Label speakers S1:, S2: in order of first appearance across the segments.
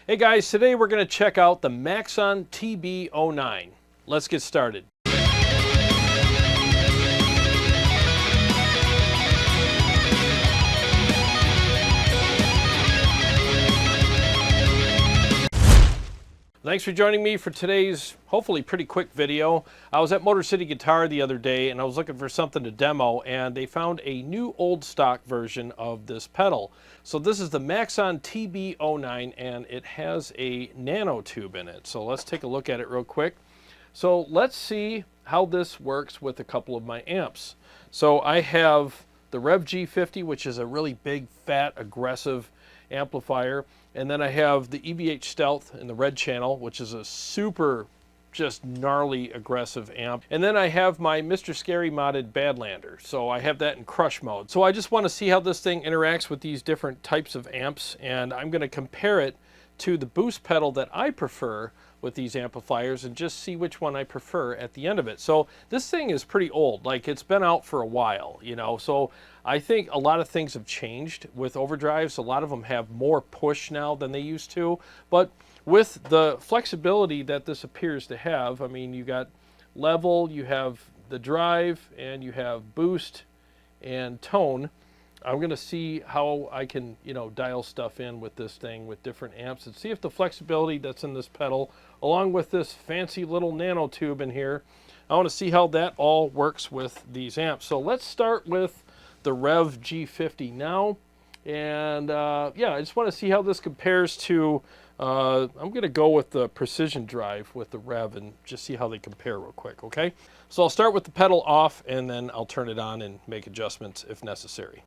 S1: Hey guys, today we're going to check out the Maxon TBO-9. Let's get started. Thanks for joining me for today's hopefully pretty quick video. I was at Motor City Guitar the other day and I was looking for something to demo, and they found a new old stock version of this pedal. So this is the Maxon TBO-9 and it has a nano tube in it. So let's take a look at it real quick. So let's see how this works with a couple of my amps. So I have the Revv G50, which is a really big, fat, aggressive amplifier. And then I have the EVH Stealth in the red channel, which is a super just gnarly aggressive amp. And then I have my Mr. Scary modded Badlander. So I have that in crush mode. So I just want to see how this thing interacts with these different types of amps, and I'm going to compare it to the boost pedal that I prefer with these amplifiers and just see which one I prefer at the end of it. So this thing is pretty old, like it's been out for a while, you know, so I think a lot of things have changed with overdrives. A lot of them have more push now than they used to, but with the flexibility that this appears to have, I mean, you got level, you have the drive, and you have boost and tone. I'm going to see how I can, you know, dial stuff in with this thing with different amps and see if the flexibility that's in this pedal, along with this fancy little nano tube in here, I want to see how that all works with these amps. So let's start with the Revv G50 now. And yeah, I just want to see how this compares to, I'm going to go with the precision drive with the Revv and just see how they compare real quick, okay? So I'll start with the pedal off and then I'll turn it on and make adjustments if necessary.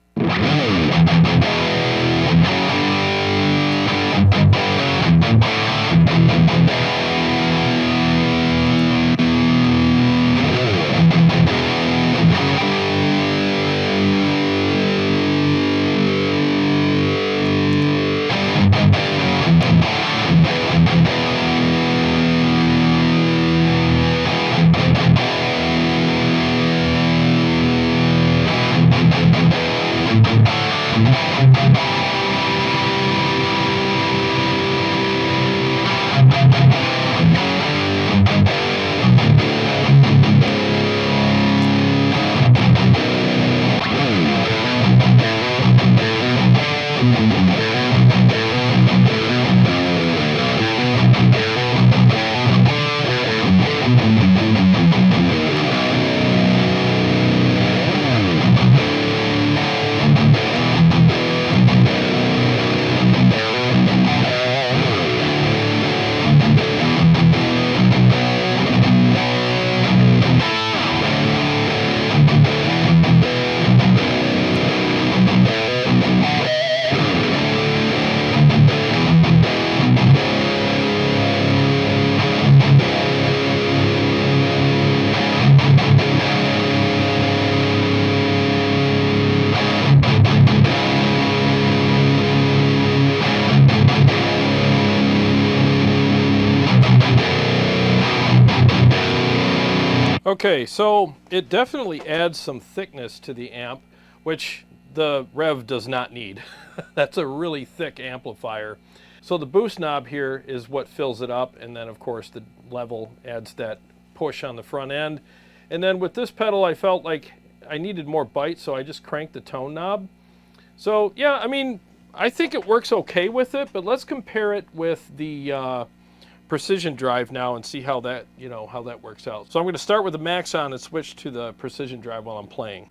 S1: Okay, so it definitely adds some thickness to the amp, which the Revv does not need. That's a really thick amplifier. So the boost knob here is what fills it up, and then of course the level adds that push on the front end. And then with this pedal I felt like I needed more bite, so I just cranked the tone knob. So yeah, I mean, I think it works okay with it, but let's compare it with the precision drive now and see how that, you know, how that works out. So I'm going to start with the Maxon and switch to the precision drive while I'm playing.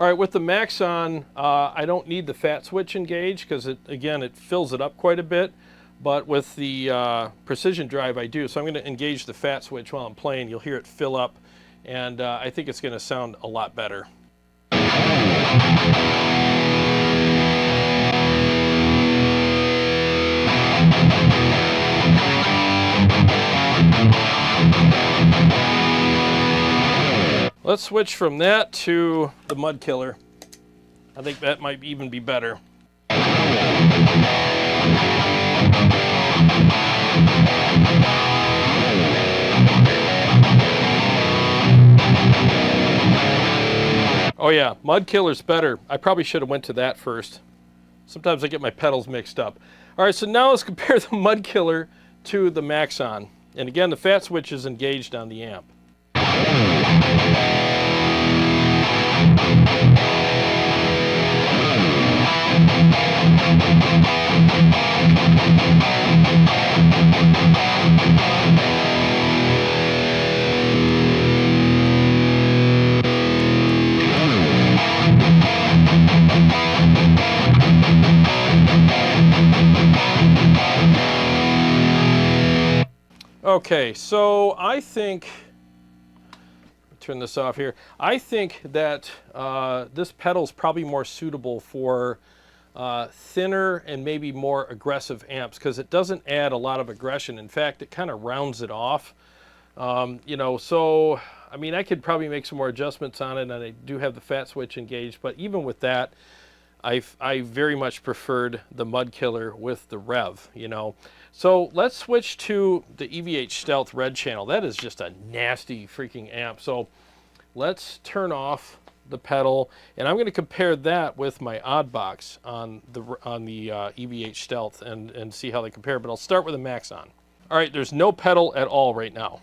S1: All right, with the Maxon, I don't need the fat switch engaged because again, it fills it up quite a bit. But with the precision drive, I do. So I'm going to engage the fat switch while I'm playing. You'll hear it fill up, and I think it's going to sound a lot better. Let's switch from that to the Mud Killer. I think that might even be better. Oh yeah, Mud Killer's better. I probably should have went to that first. Sometimes I get my pedals mixed up. All right, so now let's compare the Mud Killer to the Maxon. And again, the fat switch is engaged on the amp. Okay, so I think, turn this off here. I think that this pedal is probably more suitable for thinner and maybe more aggressive amps because it doesn't add a lot of aggression. In fact, it kind of rounds it off. You know, so I mean, I could probably make some more adjustments on it, and I do have the fat switch engaged, but even with that, I very much preferred the Mud Killer with the Revv, you know. So let's switch to the EVH Stealth red channel. That is just a nasty freaking amp. So let's turn off the pedal, and I'm going to compare that with my odd box on the EVH Stealth and see how they compare. But I'll start with the Maxon. All right, there's no pedal at all right now.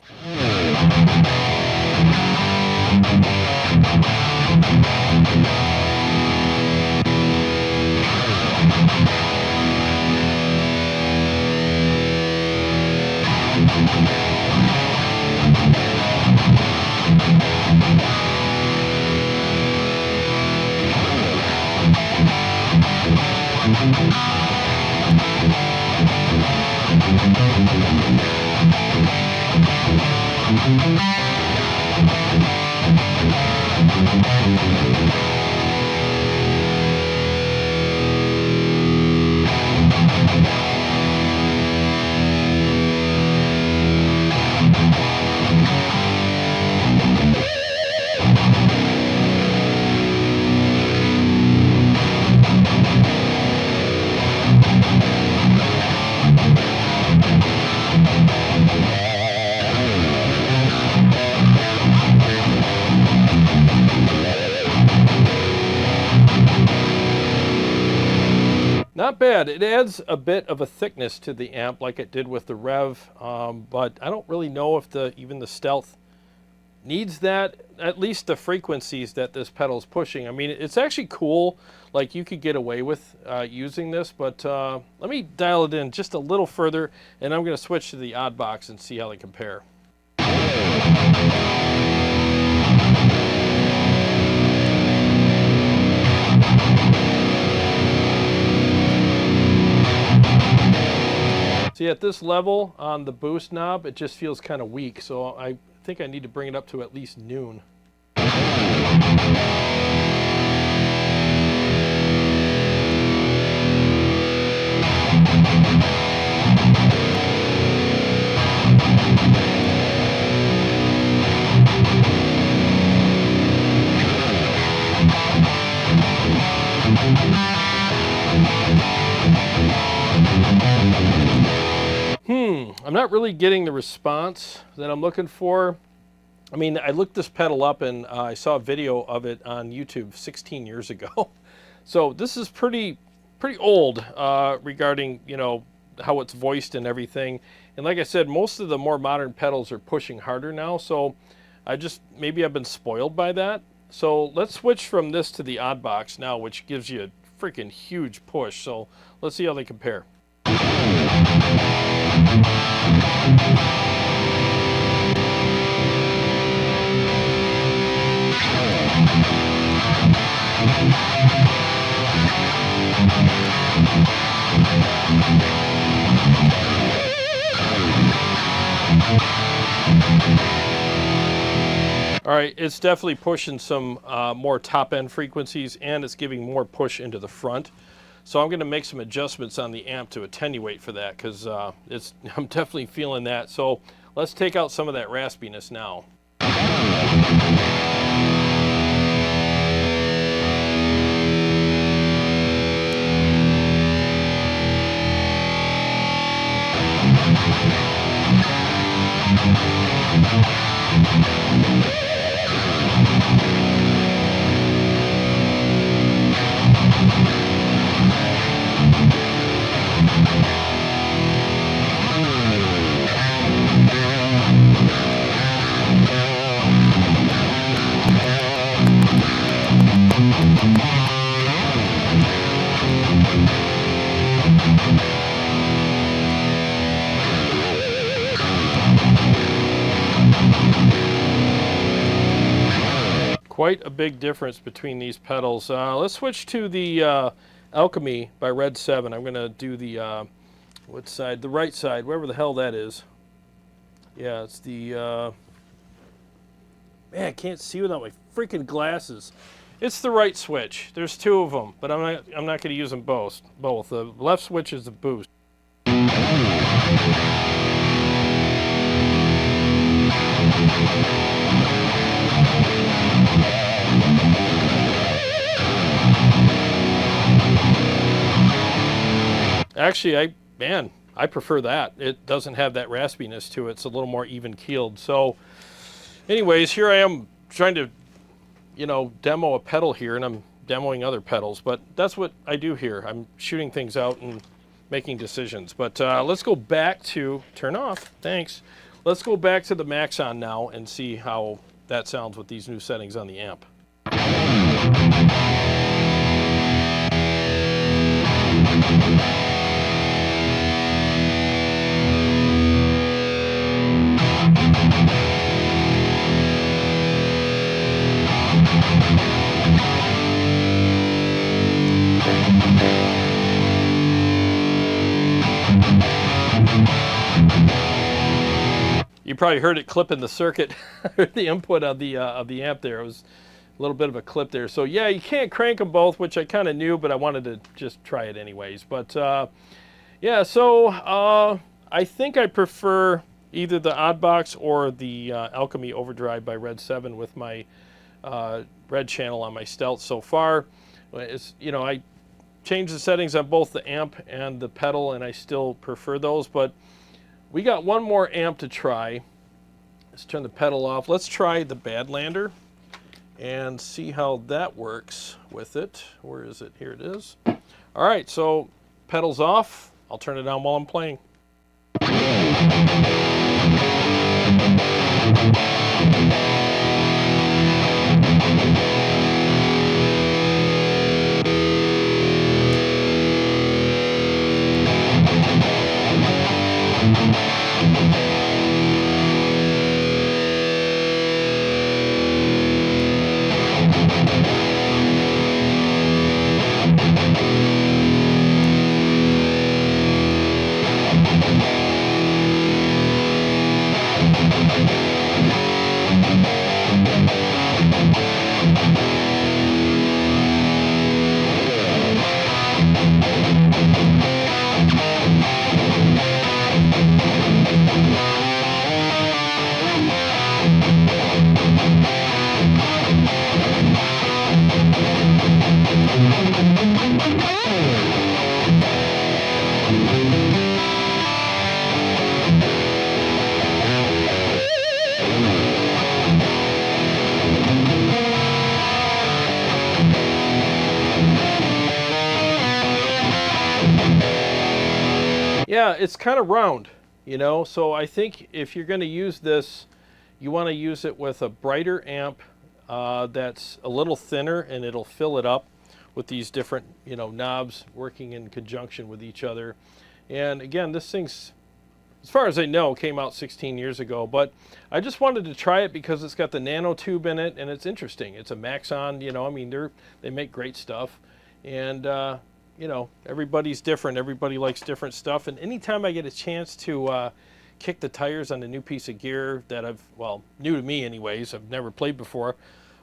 S1: Not bad. It adds a bit of a thickness to the amp like it did with the Revv, but I don't really know if even the Stealth needs that, at least the frequencies that this pedal is pushing. I mean, it's actually cool, like you could get away with using this, but let me dial it in just a little further, and I'm going to switch to the odd box and see how they compare. See, at this level on the boost knob, it just feels kind of weak, so I think I need to bring it up to at least noon. I'm not really getting the response that I'm looking for. I mean, I looked this pedal up and I saw a video of it on YouTube 16 years ago. So this is pretty old regarding, you know, how it's voiced and everything. And like I said, most of the more modern pedals are pushing harder now. So maybe I've been spoiled by that. So let's switch from this to the odd box now, which gives you a freaking huge push. So let's see how they compare. All right, it's definitely pushing some more top-end frequencies, and it's giving more push into the front. So I'm going to make some adjustments on the amp to attenuate for that, because I'm definitely feeling that. So let's take out some of that raspiness now. Quite a big difference between these pedals. Let's switch to the Alchemy by Redseven. I'm going to do the, what side? The right side, wherever the hell that is. Yeah, it's the, man, I can't see without my freaking glasses. It's the right switch. There's two of them, but I'm not going to use them both. The left switch is the boost. Actually, I prefer that. It doesn't have that raspiness to it. It's a little more even keeled. So anyways, here I am trying to, you know, demo a pedal here, and I'm demoing other pedals, but that's what I do here. I'm shooting things out and making decisions. But let's go back to, turn off, thanks. Let's go back to the Maxon now and see how that sounds with these new settings on the amp. You probably heard it clip in the circuit, the input of the amp there. It was a little bit of a clip there. So yeah, you can't crank them both, which I kind of knew, but I wanted to just try it anyways. But yeah, so I think I prefer either the Oddbox or the Alchemy Overdrive by Redseven with my red channel on my Stealth so far. It's, you know, I changed the settings on both the amp and the pedal, and I still prefer those, but we got one more amp to try. Let's turn the pedal off. Let's try the Badlander and see how that works with it. Where is it? Here it is. All right, so pedal's off. I'll turn it on while I'm playing. Yeah, it's kind of round, you know, so I think if you're going to use this, you want to use it with a brighter amp that's a little thinner, and it'll fill it up with these different, you know, knobs working in conjunction with each other. And again, this thing's, as far as I know, came out 16 years ago, but I just wanted to try it because it's got the nano tube in it, and it's interesting. It's a Maxon, you know, I mean, they make great stuff, and you know, everybody's different. Everybody likes different stuff. And anytime I get a chance to kick the tires on a new piece of gear that well, new to me anyways, I've never played before,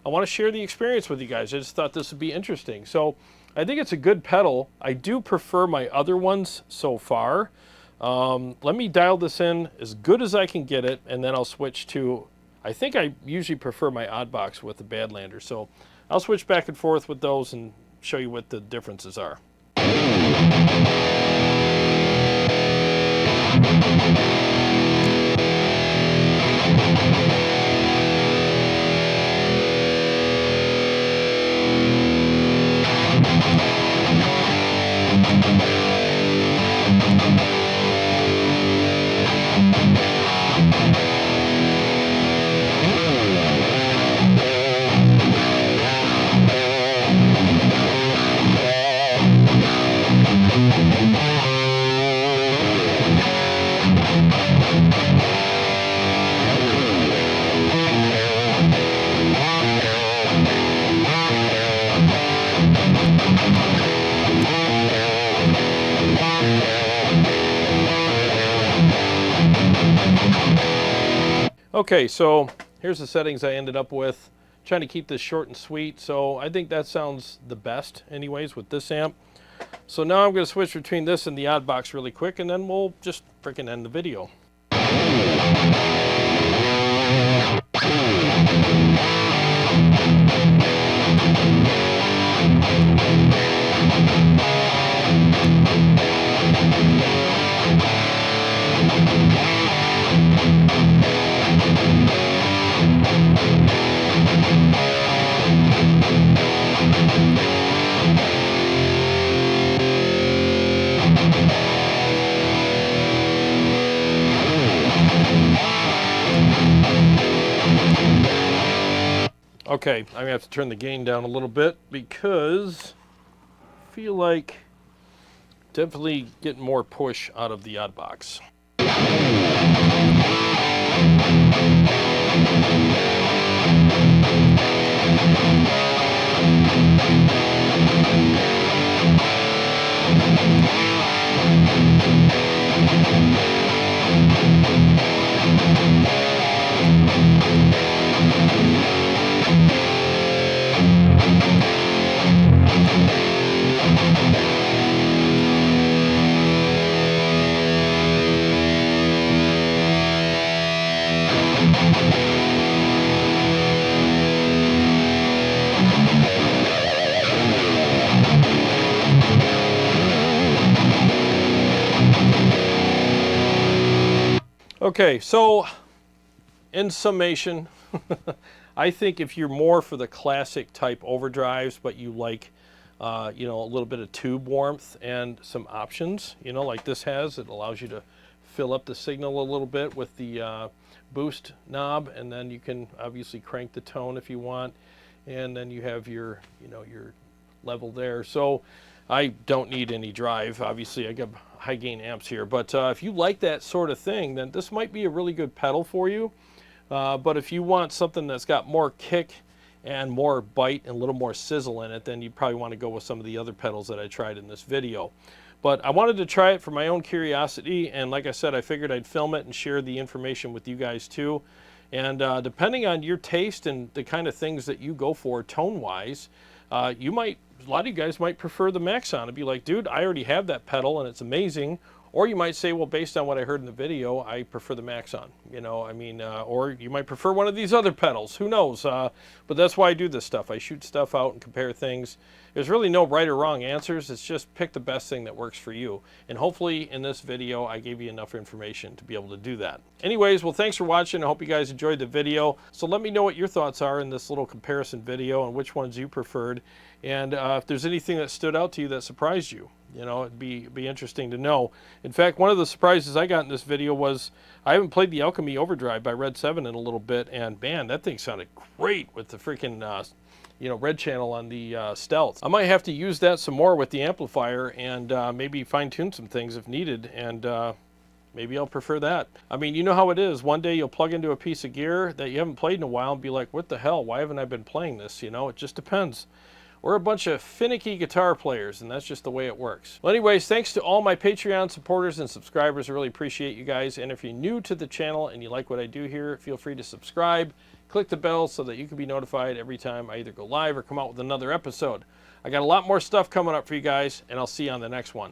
S1: I want to share the experience with you guys. I just thought this would be interesting. So I think it's a good pedal. I do prefer my other ones so far. Let me dial this in as good as I can get it, and then I'll switch to, I think I usually prefer my Oddbox with the Badlander. So I'll switch back and forth with those and show you what the differences are. Okay, so here's the settings I ended up with. Trying to keep this short and sweet, so I think that sounds the best anyways with this amp. So now I'm going to switch between this and the odd box really quick, and then we'll just freaking end the video. Okay, I'm going to have to turn the gain down a little bit because I feel like definitely getting more push out of the odd box. Okay, so in summation, I think if you're more for the classic type overdrives, but you like, you know, a little bit of tube warmth and some options, you know, like this has, it allows you to fill up the signal a little bit with the boost knob, and then you can obviously crank the tone if you want, and then you have your, you know, your level there. So I don't need any drive. Obviously, I got high gain amps here, but if you like that sort of thing, then this might be a really good pedal for you. But if you want something that's got more kick and more bite and a little more sizzle in it, then you probably want to go with some of the other pedals that I tried in this video. But I wanted to try it for my own curiosity, and like I said, I figured I'd film it and share the information with you guys too. And depending on your taste and the kind of things that you go for tone-wise, you might, a lot of you guys might prefer the Maxon and be like, dude, I already have that pedal and it's amazing. Or you might say, well, based on what I heard in the video, I prefer the Maxon. You know, I mean, or you might prefer one of these other pedals. Who knows? But that's why I do this stuff. I shoot stuff out and compare things. There's really no right or wrong answers. It's just pick the best thing that works for you. And hopefully in this video, I gave you enough information to be able to do that. Anyways, well, thanks for watching. I hope you guys enjoyed the video. So let me know what your thoughts are in this little comparison video and which ones you preferred. And if there's anything that stood out to you that surprised you, you know, it'd be interesting to know. In fact, one of the surprises I got in this video was I haven't played the Alchemy Overdrive by Redseven in a little bit, and man, that thing sounded great with the freaking you know, red channel on the Stealth. I might have to use that some more with the amplifier and maybe fine-tune some things if needed, and maybe I'll prefer that. I mean, you know how it is. One day you'll plug into a piece of gear that you haven't played in a while and be like, what the hell? Why haven't I been playing this? You know, it just depends. We're a bunch of finicky guitar players, and that's just the way it works. Well, anyways, thanks to all my Patreon supporters and subscribers. I really appreciate you guys. And if you're new to the channel and you like what I do here, feel free to subscribe. Click the bell so that you can be notified every time I either go live or come out with another episode. I got a lot more stuff coming up for you guys, and I'll see you on the next one.